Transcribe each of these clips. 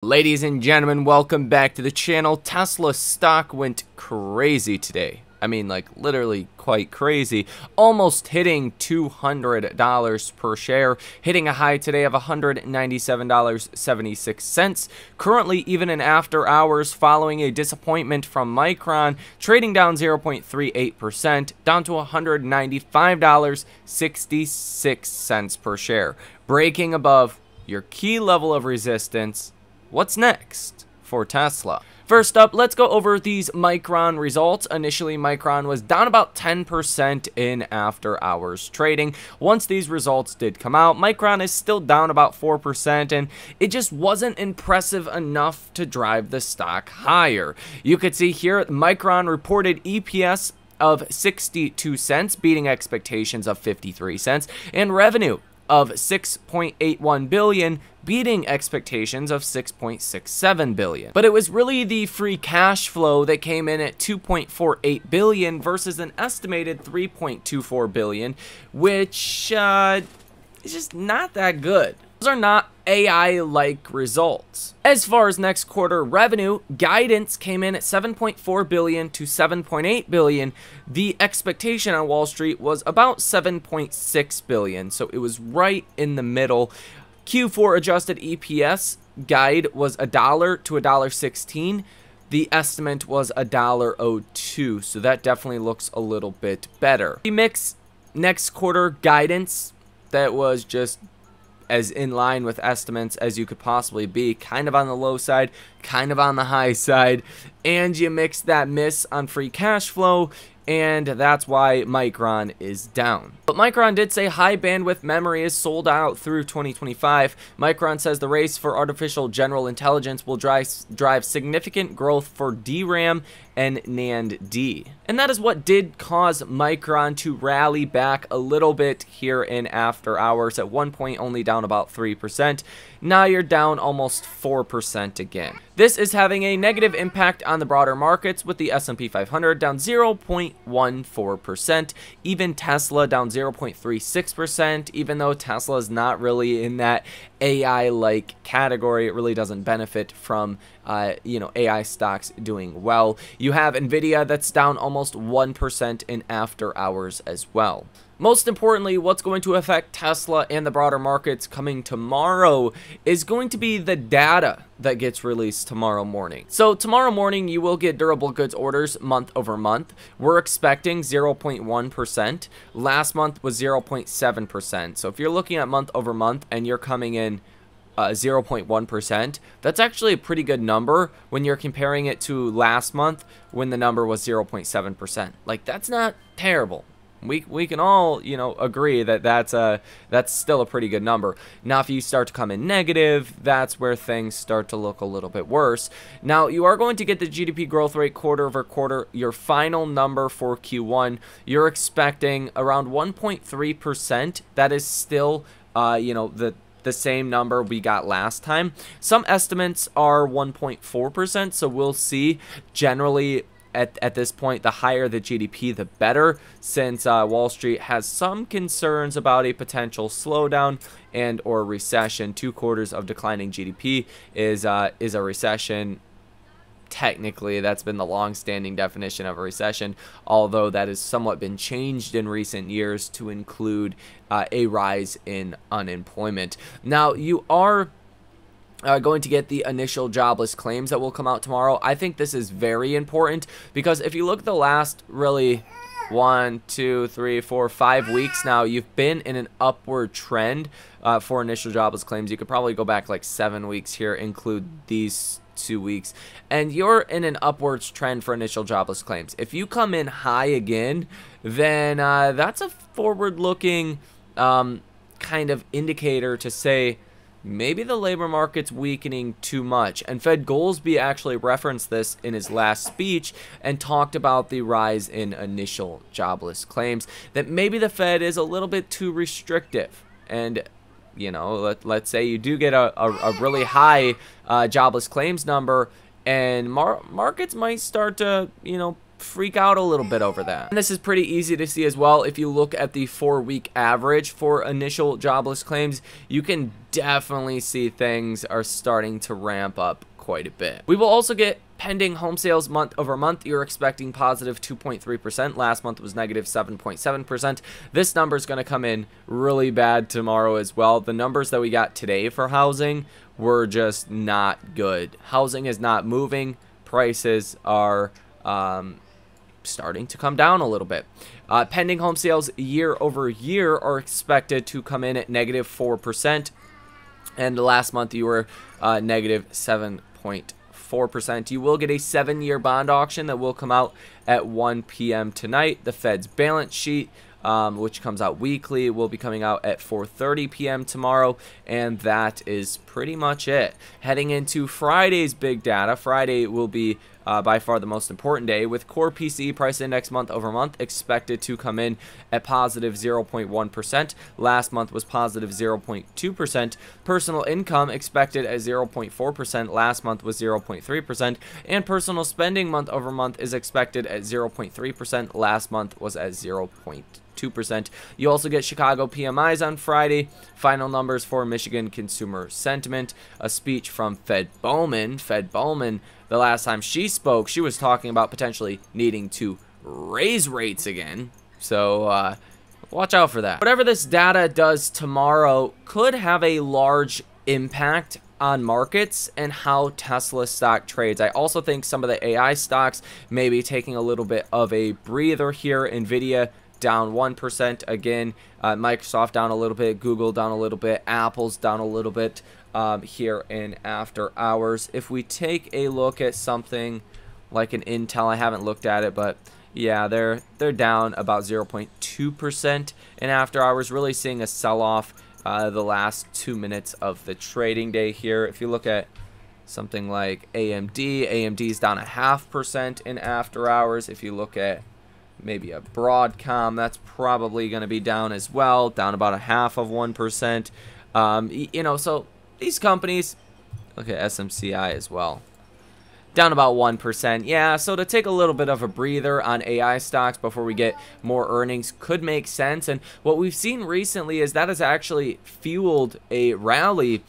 Ladies and gentlemen, welcome back to the channel. Tesla stock went crazy today. I mean, like, literally quite crazy. Almost hitting $200 per share. Hitting a high today of $197.76. Currently, even in after hours, following a disappointment from Micron, trading down 0.38%, down to $195.66 per share. Breaking above your key level of resistance. What's next for Tesla? First up, let's go over these Micron results. Initially, Micron was down about 10% in after hours trading. Once these results did come out, Micron is still down about 4%, and it just wasn't impressive enough to drive the stock higher. You could see here, Micron reported EPS of 62 cents, beating expectations of 53 cents, and revenue of $6.81 billion, beating expectations of $6.67 billion. But it was really the free cash flow that came in at $2.48 billion versus an estimated $3.24 billion, which is just not that good. Those are not AI-like results. As far as next quarter revenue, guidance came in at $7.4 billion to $7.8 billion. The expectation on Wall Street was about $7.6 billion, so it was right in the middle. Q4 adjusted EPS guide was $1 to $1.16. The estimate was $1.02, so that definitely looks a little bit better. We mix next quarter guidance that was just as in line with estimates as you could possibly be, kind of on the low side, kind of on the high side, and you mix that miss on free cash flow, and that's why Micron is down. But Micron did say high bandwidth memory is sold out through 2025. Micron says the race for artificial general intelligence will drive significant growth for DRAM and NAND D. And that is what did cause Micron to rally back a little bit here in after hours. At one point only down about 3%. Now you're down almost 4% again. This is having a negative impact on the broader markets, with the S&P 500 down 0.14%. Even Tesla down 0.36%, even though Tesla is not really in that AI-like category. It really doesn't benefit from AI stocks doing well. You have Nvidia that's down almost 1% in after hours as well. Most importantly, what's going to affect Tesla and the broader markets coming tomorrow is going to be the data that gets released tomorrow morning. So tomorrow morning, you will get durable goods orders month over month. We're expecting 0.1%. Last month was 0.7%. So if you're looking at month over month and you're coming in 0.1%, that's actually a pretty good number when you're comparing it to last month when the number was 0.7%. Like, that's not terrible. We can all, agree that that's still a pretty good number. Now, if you start to come in negative, that's where things start to look a little bit worse. Now, you are going to get the GDP growth rate quarter over quarter. Your final number for Q1, you're expecting around 1.3%. That is still, the same number we got last time. Some estimates are 1.4%, so we'll see. Generally, at this point, the higher the GDP, the better, since Wall Street has some concerns about a potential slowdown and or recession. 2 quarters of declining GDP is a recession. Technically, that's been the long-standing definition of a recession, although that has somewhat been changed in recent years to include a rise in unemployment. Now, you are going to get the initial jobless claims that will come out tomorrow. I think this is very important because if you look at the last really 1, 2, 3, 4, 5 weeks now, you've been in an upward trend for initial jobless claims. You could probably go back like 7 weeks here, include these 2 weeks, and you're in an upwards trend for initial jobless claims. If you come in high again, then that's a forward-looking kind of indicator to say maybe the labor market's weakening too much. And Fed Goolsbee actually referenced this in his last speech and talked about the rise in initial jobless claims, that maybe the Fed is a little bit too restrictive. And let's say you do get a really high jobless claims number, and markets might start to freak out a little bit over that. And this is pretty easy to see as well. If you look at the 4-week average for initial jobless claims, you can definitely see things are starting to ramp up quite a bit. We will also get pending home sales month over month. You're expecting positive 2.3%. Last month was negative 7.7%. This number is going to come in really bad tomorrow as well. The numbers that we got today for housing were just not good. Housing is not moving. Prices are starting to come down a little bit. Pending home sales year over year are expected to come in at negative 4%. And last month you were negative 7.4%. You will get a 7-year bond auction that will come out at 1 p.m. tonight. The Fed's balance sheet, which comes out weekly, will be coming out at 4:30 p.m. tomorrow, and that is pretty much it. Heading into Friday's big data, Friday will be by far the most important day, with core PCE price index month over month expected to come in at positive 0.1%. Last month was positive 0.2%. Personal income expected at 0.4%. Last month was 0.3%. And personal spending month over month is expected at 0.3%. Last month was at 0.2%. You also get Chicago PMIs on Friday, final numbers for Michigan consumer sentiment, a speech from Fed Bowman. The last time she spoke, she was talking about potentially needing to raise rates again. So watch out for that. Whatever this data does tomorrow could have a large impact on markets and how Tesla stock trades. I also think some of the AI stocks may be taking a little bit of a breather here. Nvidia down 1% again, Microsoft down a little bit, Google down a little bit, Apple's down a little bit here in after hours. If we take a look at something like an Intel, I haven't looked at it, but yeah, they're down about 0.2% in after hours, really seeing a sell-off the last 2 minutes of the trading day here. If you look at something like AMD's down 0.5% in after hours. If you look at maybe a Broadcom, that's probably going to be down as well, down about 0.5%. You know, so these companies, look at SMCI as well, down about 1%. Yeah, so to take a little bit of a breather on AI stocks before we get more earnings could make sense. And what we've seen recently is that has actually fueled a rally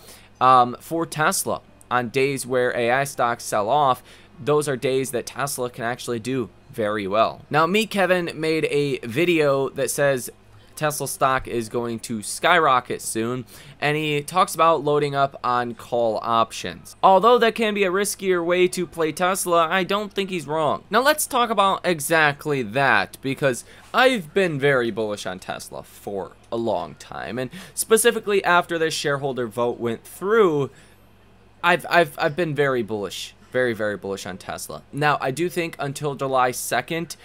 for Tesla on days where AI stocks sell off. Those are days that Tesla can actually do very well. Now, me, Kevin, made a video that says Tesla stock is going to skyrocket soon, and he talks about loading up on call options. Although that can be a riskier way to play Tesla, I don't think he's wrong. Now let's talk about exactly that, because I've been very bullish on Tesla for a long time, and specifically after this shareholder vote went through, I've been very bullish. Very, very bullish on Tesla. Now, I do think until July 2nd,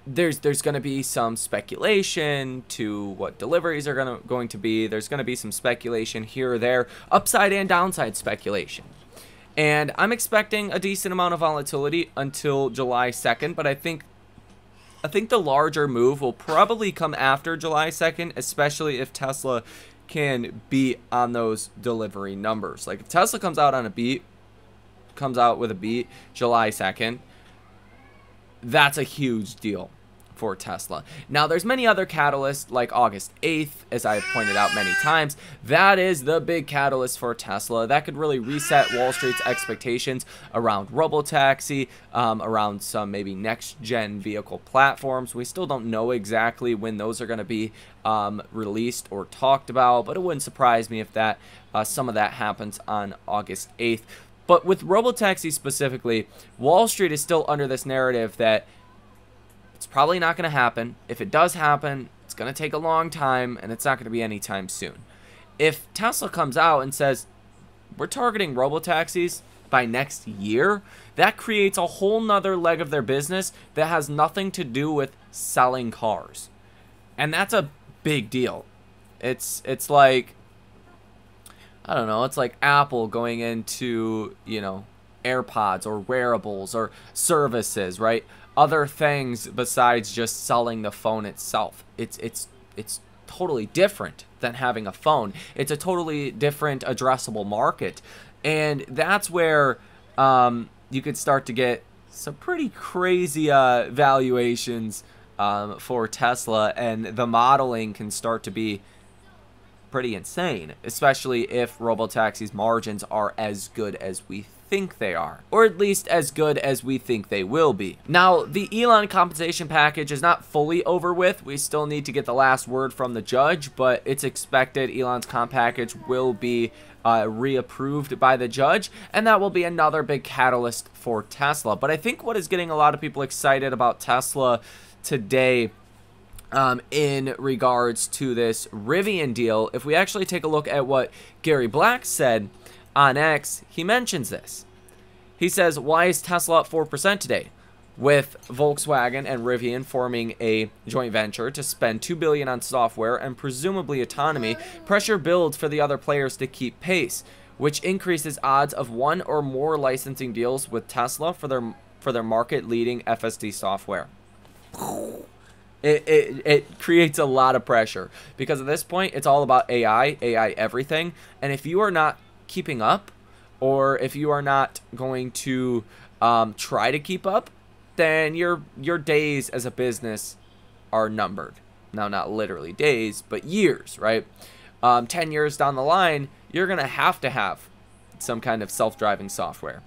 there's going to be some speculation to what deliveries are going to be. There's going to be some speculation here or there, upside and downside speculation. And I'm expecting a decent amount of volatility until July 2nd, but I think the larger move will probably come after July 2nd, especially if Tesla can beat on those delivery numbers. Like if Tesla comes out with a beat July 2nd, that's a huge deal for Tesla. Now, there's many other catalysts like August 8th, as I've pointed out many times. That is the big catalyst for Tesla. That could really reset Wall Street's expectations around robotaxi, around some maybe next-gen vehicle platforms. We still don't know exactly when those are going to be released or talked about, but it wouldn't surprise me if that some of that happens on August 8th. But with robotaxi specifically, Wall Street is still under this narrative that it's probably not going to happen. If it does happen, it's going to take a long time, and it's not going to be anytime soon. If Tesla comes out and says, we're targeting robotaxis by next year, that creates a whole nother leg of their business that has nothing to do with selling cars. And that's a big deal. It's like, I don't know, it's like Apple going into, you know, AirPods or wearables or services, right? Other things besides just selling the phone itself. It's totally different than having a phone. It's a totally different addressable market. And that's where you could start to get some pretty crazy valuations for Tesla, and the modeling can start to be pretty insane, especially if robotaxi's margins are as good as we think they are, or at least as good as we think they will be. Now, the Elon compensation package is not fully over with. We still need to get the last word from the judge, but it's expected Elon's comp package will be reapproved by the judge, and that will be another big catalyst for Tesla. But I think what is getting a lot of people excited about Tesla today in regards to this Rivian deal, if we actually take a look at what Gary Black said on X, he mentions this. He says, why is Tesla up 4% today? With Volkswagen and Rivian forming a joint venture to spend $2 billion on software and presumably autonomy, pressure builds for the other players to keep pace, which increases odds of one or more licensing deals with Tesla for their market-leading FSD software. It creates a lot of pressure because at this point it's all about AI everything, and if you are not keeping up, or if you are not going to try to keep up, then your days as a business are numbered. Now, not literally days, but years, right? 10 years down the line, you're gonna have some kind of self-driving software.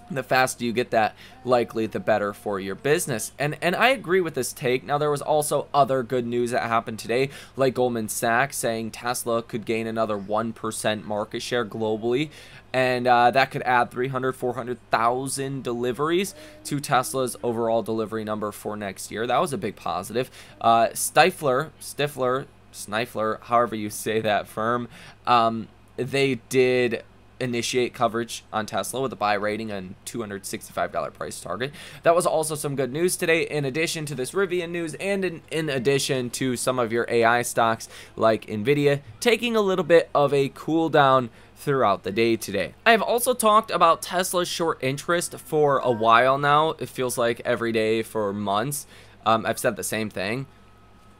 The faster you get that, likely the better for your business. And I agree with this take. Now, there was also other good news that happened today, like Goldman Sachs saying Tesla could gain another 1% market share globally, and that could add 400,000 deliveries to Tesla's overall delivery number for next year. That was a big positive. Stifler, however you say that firm, they did initiate coverage on Tesla with a buy rating and $265 price target. That was also some good news today, in addition to this Rivian news, and in addition to some of your AI stocks like Nvidia taking a little bit of a cool down throughout the day today. I've also talked about Tesla's short interest for a while now. It feels like every day for months. I've said the same thing.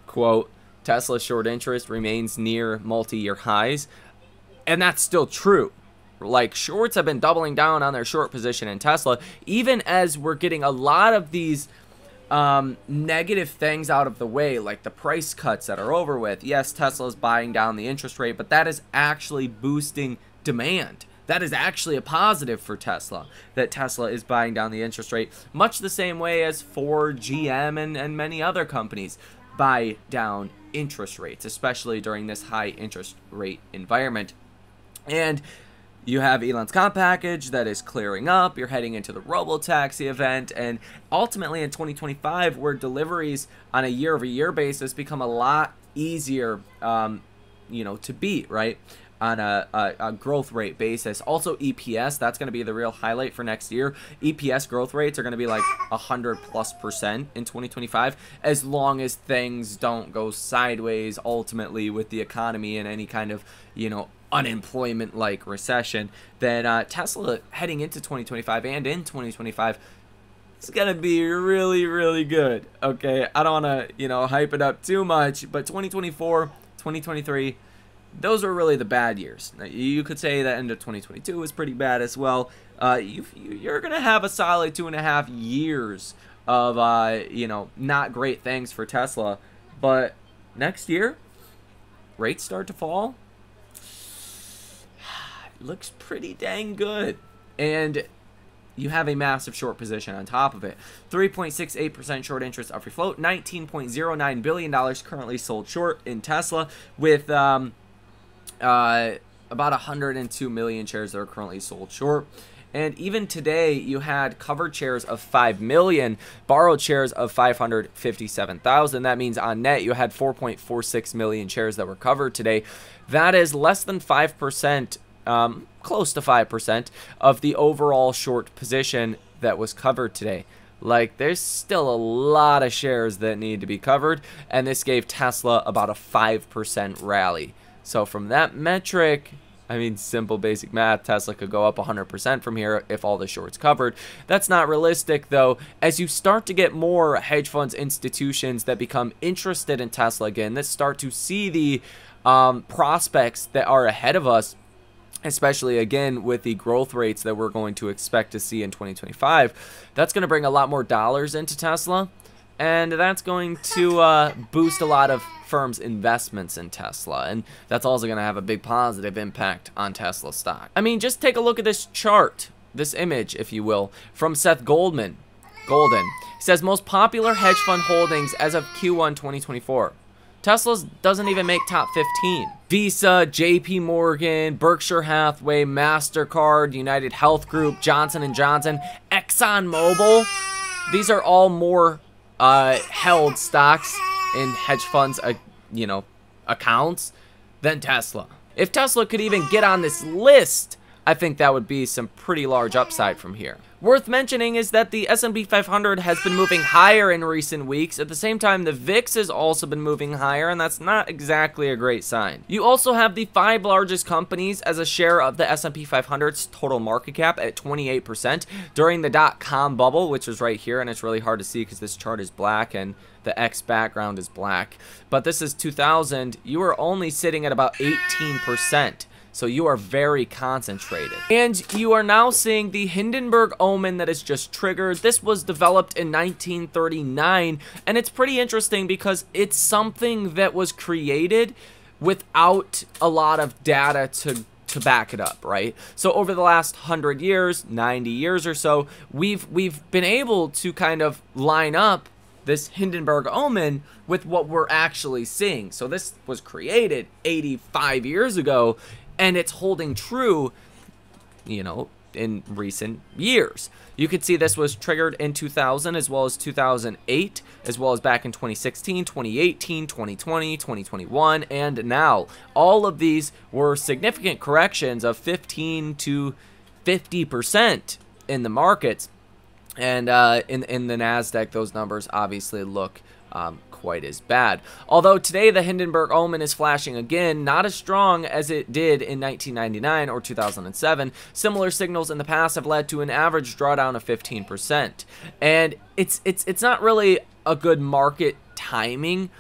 Quote, Tesla's short interest remains near multi-year highs, and that's still true. Like, shorts have been doubling down on their short position in Tesla, even as we're getting a lot of these negative things out of the way, like the price cuts that are over with. Yes, Tesla is buying down the interest rate, but that is actually boosting demand. That is actually a positive for Tesla, that Tesla is buying down the interest rate, much the same way as Ford, GM, and many other companies buy down interest rates, especially during this high interest rate environment. And you have Elon's comp package that is clearing up. You're heading into the robotaxi event, and ultimately in 2025, where deliveries on a year-over-year basis become a lot easier, to beat, right? On a growth rate basis. Also, EPS, that's going to be the real highlight for next year. EPS growth rates are going to be like 100+% in 2025, as long as things don't go sideways ultimately with the economy and any kind of, unemployment like recession. Then Tesla heading into 2025 and in 2025 is gonna be really, really good. Okay, I don't want to hype it up too much, but 2024, 2023, those are really the bad years. Now, you could say that end of 2022 was pretty bad as well. You're gonna have a solid 2.5 years of not great things for Tesla, but next year rates start to fall. Looks pretty dang good, and you have a massive short position on top of it. 3.68% short interest of free float, $19.09 billion currently sold short in Tesla, with about 102 million shares that are currently sold short. And even today, you had covered shares of 5 million, borrowed shares of 557,000. That means on net, you had 4.46 million shares that were covered today. That is less than 5%. Close to 5% of the overall short position that was covered today. Like, there's still a lot of shares that need to be covered, and this gave Tesla about a 5% rally. So from that metric, I mean, simple basic math, Tesla could go up 100% from here if all the shorts covered. That's not realistic, though. As you start to get more hedge funds, institutions that become interested in Tesla again, that start to see the prospects that are ahead of us, especially again with the growth rates that we're going to expect to see in 2025. That's going to bring a lot more dollars into Tesla, and that's going to boost a lot of firms' investments in Tesla, and that's also going to have a big positive impact on Tesla stock. I mean, just take a look at this chart, this image, if you will, from Seth Golden. He says most popular hedge fund holdings as of Q1 2024. Tesla doesn't even make top 15. Visa, JP Morgan, Berkshire Hathaway, MasterCard, United Health Group, Johnson & Johnson, ExxonMobil. These are all more held stocks in hedge funds, accounts than Tesla. If Tesla could even get on this list, I think that would be some pretty large upside from here. Worth mentioning is that the S&P 500 has been moving higher in recent weeks. At the same time, the VIX has also been moving higher, and that's not exactly a great sign. You also have the 5 largest companies as a share of the S&P 500's total market cap at 28% during the dot-com bubble, which is right here, and it's really hard to see because this chart is black and the X background is black. But this is 2000. You are only sitting at about 18%. So you are very concentrated. And you are now seeing the Hindenburg omen that is just triggered. This was developed in 1939, and it's pretty interesting because it's something that was created without a lot of data to back it up, right? So over the last 100 years, 90 years or so, we've been able to kind of line up this Hindenburg omen with what we're actually seeing. So this was created 85 years ago, and it's holding true, in recent years. You could see this was triggered in 2000 as well as 2008, as well as back in 2016, 2018, 2020, 2021, and now. All of these were significant corrections of 15 to 50% in the markets. And in the NASDAQ, those numbers obviously look quite as bad. Although today the Hindenburg omen is flashing again, not as strong as it did in 1999 or 2007. Similar signals in the past have led to an average drawdown of 15%. And it's not really a good market timing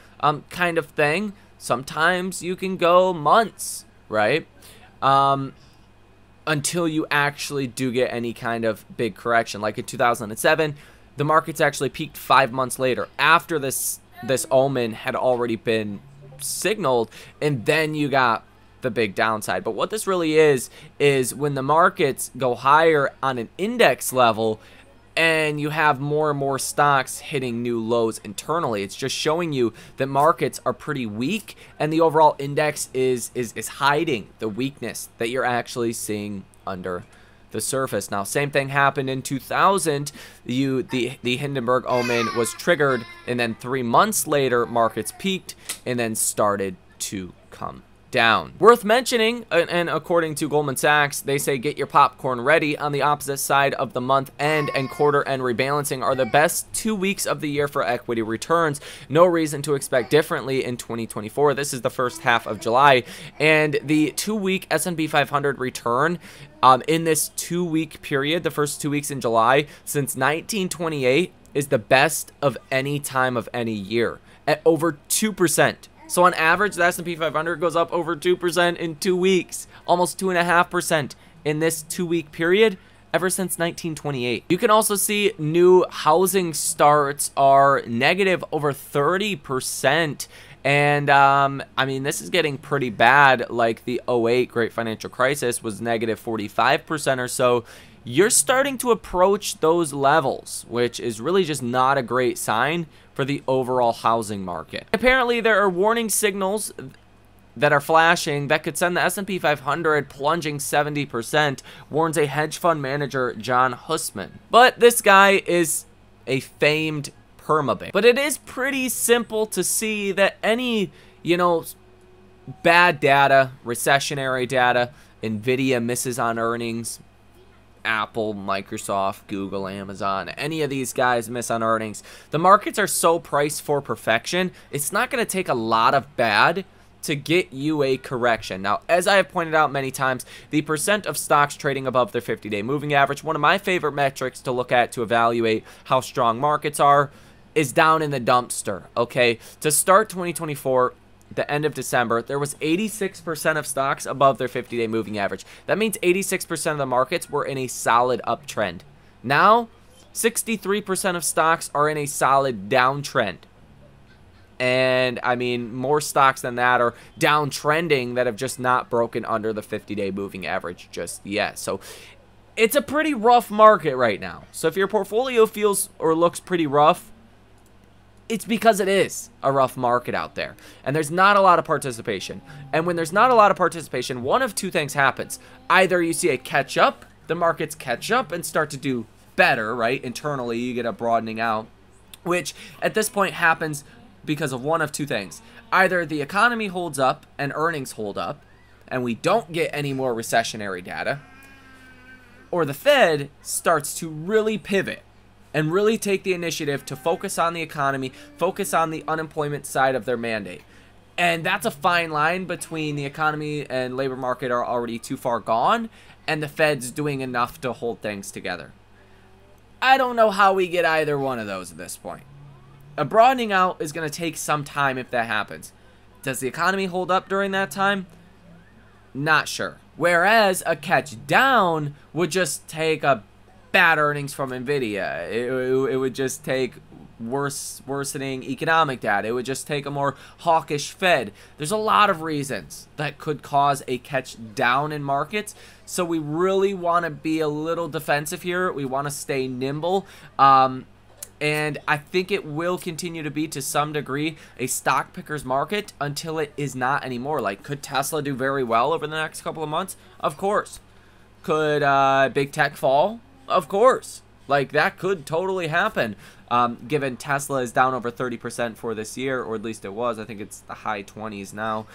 kind of thing. Sometimes you can go months, right? Until you actually do get any kind of big correction. Like in 2007, the markets actually peaked 5 months later after this omen had already been signaled, and then you got the big downside. But what this really is when the markets go higher on an index level and you have more and more stocks hitting new lows internally, it's just showing you that markets are pretty weak and the overall index is hiding the weakness that you're actually seeing under the surface. Now, same thing happened in 2000. The Hindenburg omen was triggered, and then 3 months later, markets peaked and then started to come down. Worth mentioning, and according to Goldman Sachs, they say get your popcorn ready. On the opposite side of the month end and quarter end rebalancing are the best 2 weeks of the year for equity returns. No reason to expect differently in 2024. This is the first half of July, and the 2-week S&P 500 return in this 2-week period, the first 2 weeks in July since 1928, is the best of any time of any year at over 2%. So on average, the S&P 500 goes up over 2% in 2 weeks, almost 2.5% in this 2-week period ever since 1928. You can also see new housing starts are negative over 30%. And, I mean, this is getting pretty bad. Like the 08 Great Financial Crisis was negative 45% or so. You're starting to approach those levels, which is really just not a great sign for the overall housing market. Apparently, there are warning signals that are flashing that could send the S&P 500 plunging 70%, warns a hedge fund manager, John Hussman. But this guy is a famed permabank. But it is pretty simple to see that any, bad data, recessionary data, Nvidia misses on earnings, Apple, Microsoft, Google, Amazon, any of these guys miss on earnings. The markets are so priced for perfection, it's not going to take a lot of bad to get you a correction. Now, as I have pointed out many times, the percent of stocks trading above their 50-day moving average, one of my favorite metrics to look at to evaluate how strong markets are, is down in the dumpster, okay? To start 2024, the end of December, there was 86% of stocks above their 50-day moving average. That means 86% of the markets were in a solid uptrend. Now, 63% of stocks are in a solid downtrend. And, I mean, more stocks than that are downtrending that have just not broken under the 50-day moving average just yet. So, it's a pretty rough market right now. So, if your portfolio feels or looks pretty rough, it's because it is a rough market out there. And there's not a lot of participation. And when there's not a lot of participation, one of two things happens. Either you see a catch-up, the markets catch up and start to do better, right? Internally, you get a broadening out, which at this point happens because of one of two things. Either the economy holds up and earnings hold up, and we don't get any more recessionary data, or the Fed starts to really pivot and really take the initiative to focus on the economy, focus on the unemployment side of their mandate. And that's a fine line between the economy and labor market are already too far gone, and the Fed's doing enough to hold things together. I don't know how we get either one of those at this point. A broadening out is going to take some time if that happens. Does the economy hold up during that time? Not sure. Whereas a catch down would just take a bad earnings from Nvidia. It would just take worsening economic data. It would just take a more hawkish Fed. There's a lot of reasons that could cause a catch down in markets. So we really want to be a little defensive here. We want to stay nimble. And I think it will continue to be, to some degree, a stock picker's market until it is not anymore. Like, could Tesla do very well over the next couple of months? Of course. Could big tech fall? Of course. Like, that could totally happen, given Tesla is down over 30% for this year, or at least it was. I think it's the high 20s now.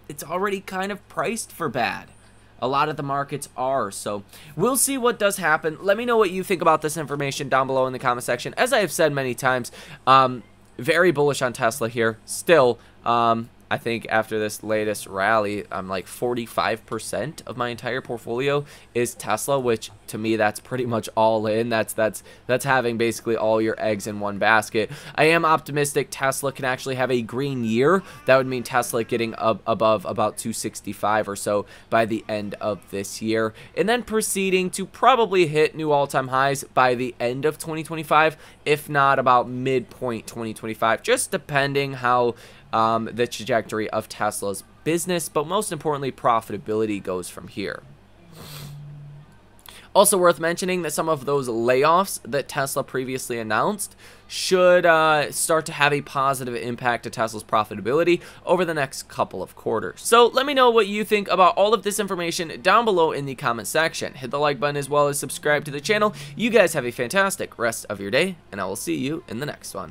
It's already kind of priced for bad. A lot of the markets are, so we'll see what does happen. Let me know what you think about this information down below in the comment section. As I have said many times, very bullish on Tesla here. Still, I think after this latest rally, I'm like 45% of my entire portfolio is Tesla, which to me, that's pretty much all in. That's having basically all your eggs in one basket. I am optimistic Tesla can actually have a green year. That would mean Tesla getting above about 265 or so by the end of this year, and then proceeding to probably hit new all-time highs by the end of 2025, if not about midpoint 2025, just depending how the trajectory of Tesla's business, but most importantly, profitability goes from here. Also worth mentioning that some of those layoffs that Tesla previously announced should start to have a positive impact to Tesla's profitability over the next couple of quarters. So let me know what you think about all of this information down below in the comment section. Hit the like button as well as subscribe to the channel. You guys have a fantastic rest of your day, and I will see you in the next one.